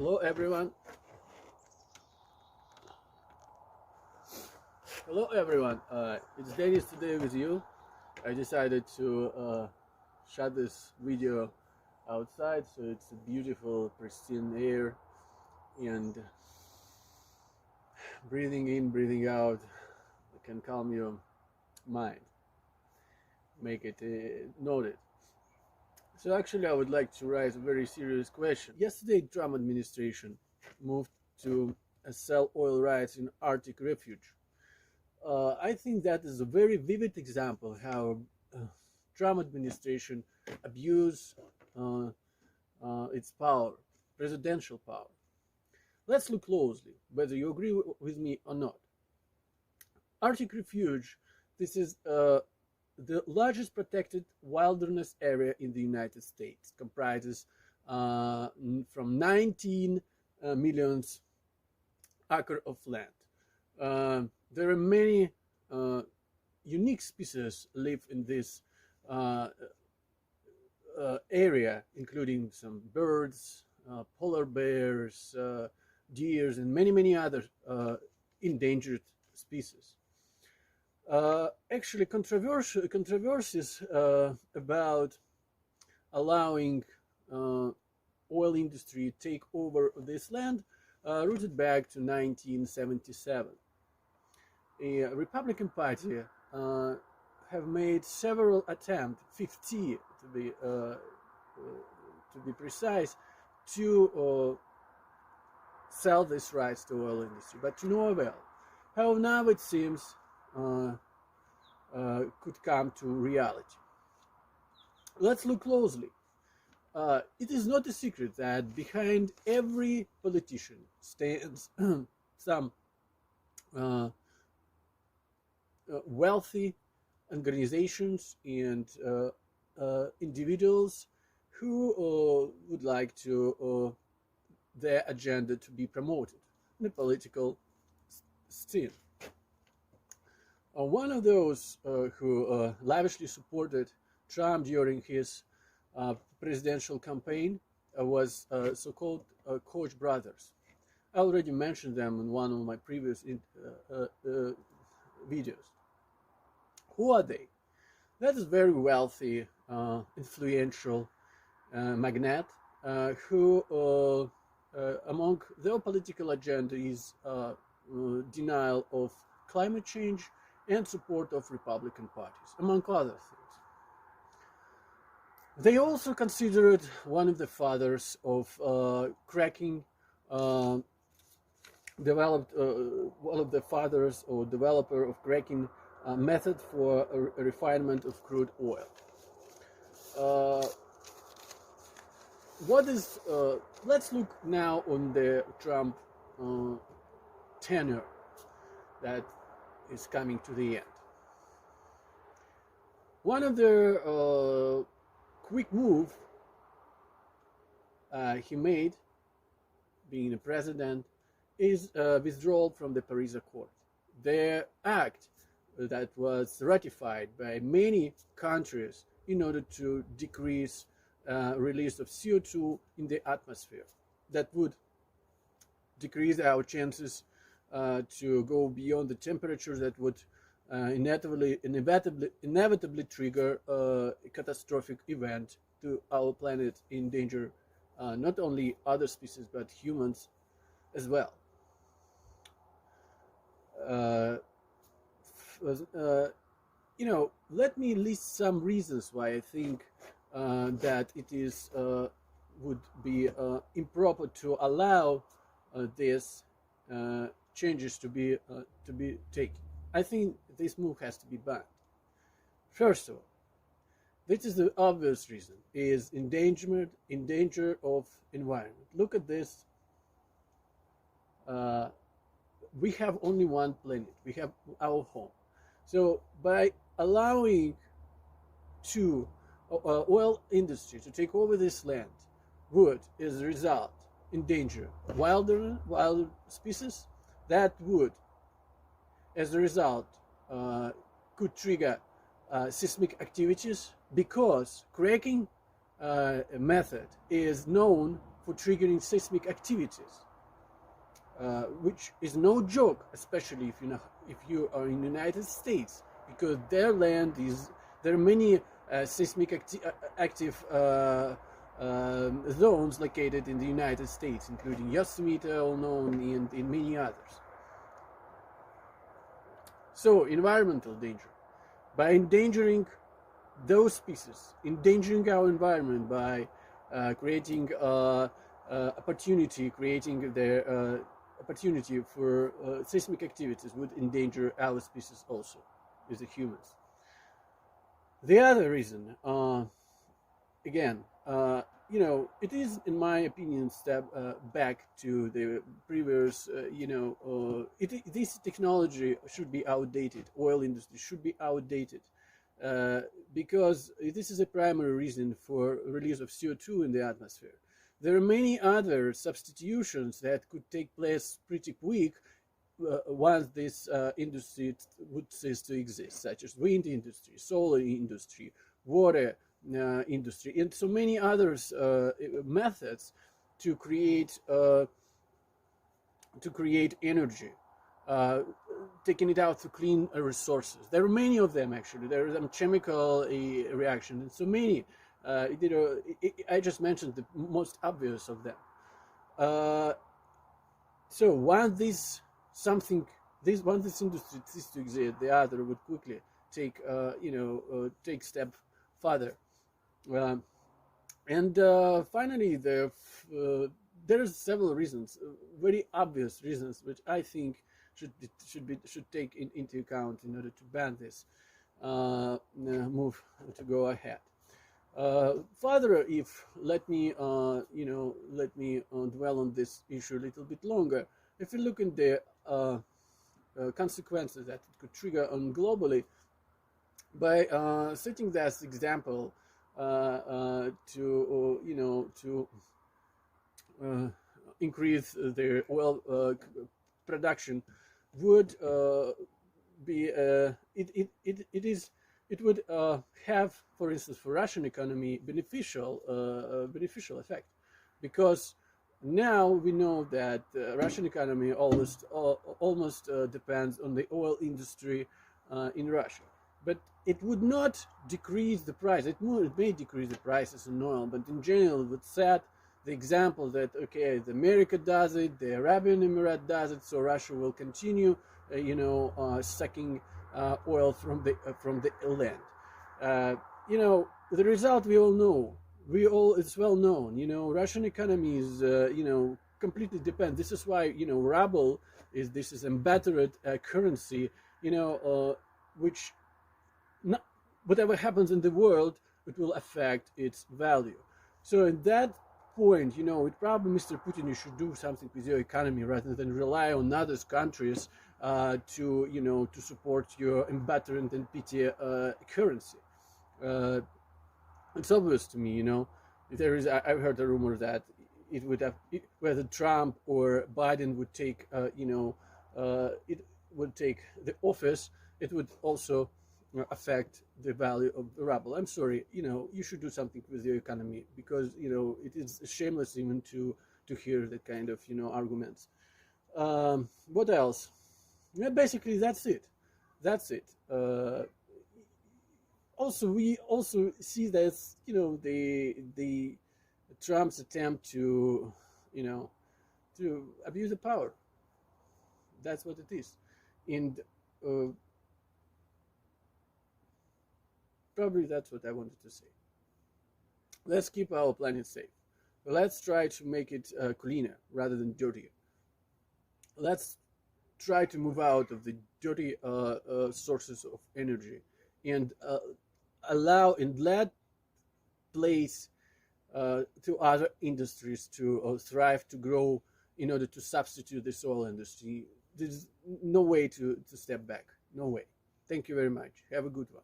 Hello everyone. Hello everyone. It's Dennis today with you. I decided to shot this video outside, so it's a beautiful, pristine air, and breathing in, breathing out can calm your mind, make it noted. So actually, I would like to raise a very serious question. Yesterday, Trump administration moved to sell oil rights in Arctic Refuge. I think that is a very vivid example how Trump administration abused its power, presidential power. Let's look closely, whether you agree with me or not. Arctic Refuge, this is the largest protected wilderness area in the United States, comprises from 19 million acres of land. There are many unique species live in this area, including some birds, polar bears, deers, and many other endangered species. Actually, controversies about allowing oil industry to take over this land rooted back to 1977. A Republican Party have made several attempts, 50 to be precise, to sell these rights to oil industry, but to no avail. However, now it seems could come to reality. Let's look closely. It is not a secret that behind every politician stands some wealthy organizations and individuals who would like to their agenda to be promoted in the political scene. One of those who lavishly supported Trump during his presidential campaign was so-called Koch brothers. I already mentioned them in one of my previous videos. Who are they? That is very wealthy, influential magnate who, among their political agenda, is denial of climate change and support of Republican parties, among other things. They also considered one of the fathers of cracking, developed one of the fathers or developer of cracking method for a refinement of crude oil. Let's look now on the Trump tenure that is coming to the end. One of the quick move he made, being a president, is withdrawal from the Paris Accord. The act that was ratified by many countries in order to decrease release of CO2 in the atmosphere. That would decrease our chances to go beyond the temperatures that would inevitably trigger a catastrophic event to our planet, endanger not only other species but humans as well. Let me list some reasons why I think that it is would be improper to allow these changes to be taken. I think this move has to be banned. First of all, this is the obvious reason: is danger of environment. Look at this. We have only one planet. We have our home. So by allowing to oil industry to take over this land would, as a result, endanger wild species. That would, as a result, could trigger seismic activities, because cracking method is known for triggering seismic activities, which is no joke, especially if you are in the United States, because their land is there are many seismic active zones located in the United States, including Yosemite, all known, and many others. So, environmental danger. By endangering those species, endangering our environment by creating opportunity, creating the opportunity for seismic activities would endanger our species also, as the humans. The other reason, again, it is, in my opinion, step back to the previous, this technology should be outdated. Oil industry should be outdated because this is a primary reason for release of CO2 in the atmosphere. There are many other substitutions that could take place pretty quick once this industry would cease to exist, such as wind industry, solar industry, water industry, and so many others methods to create energy, taking it out to clean resources. There are many of them, actually. There are some chemical reaction, and so many. I just mentioned the most obvious of them. So once this industry ceases to exist, the other would quickly take step further. And finally, there are several reasons, very obvious reasons, which I think should take into account in order to ban this move to go ahead. Further, let me dwell on this issue a little bit longer. If you look at the consequences that it could trigger on globally, by setting that example to increase their oil production would be it would have, for instance, for Russian economy beneficial effect, because now we know that Russian economy almost depends on the oil industry in Russia. But it would not decrease the price. It may decrease the prices in oil, but in general, it would set the example that, okay, the America does it, the Arabian Emirate does it, so Russia will continue, sucking oil from the land. The result we all know. It's well known. Russian economy is, completely depend. This is why, ruble is embattled currency, which. Whatever happens in the world, it will affect its value. So at that point, it probably, Mr. Putin, you should do something with your economy rather than rely on other countries to support your embattled and petty currency. It's obvious to me, I've heard a rumor that it would have, whether Trump or Biden would take, it would take the office, it would also affect the value of the ruble. I'm sorry, you should do something with your economy, because it is shameless even to hear that kind of arguments. What else? Basically, that's it. Also, we also see that the Trump's attempt to abuse the power. That's what it is, and probably that's what I wanted to say. Let's keep our planet safe. Let's try to make it cleaner rather than dirtier. Let's try to move out of the dirty sources of energy and let place to other industries to thrive, to grow, in order to substitute the oil industry. There's no way to step back. No way. Thank you very much. Have a good one.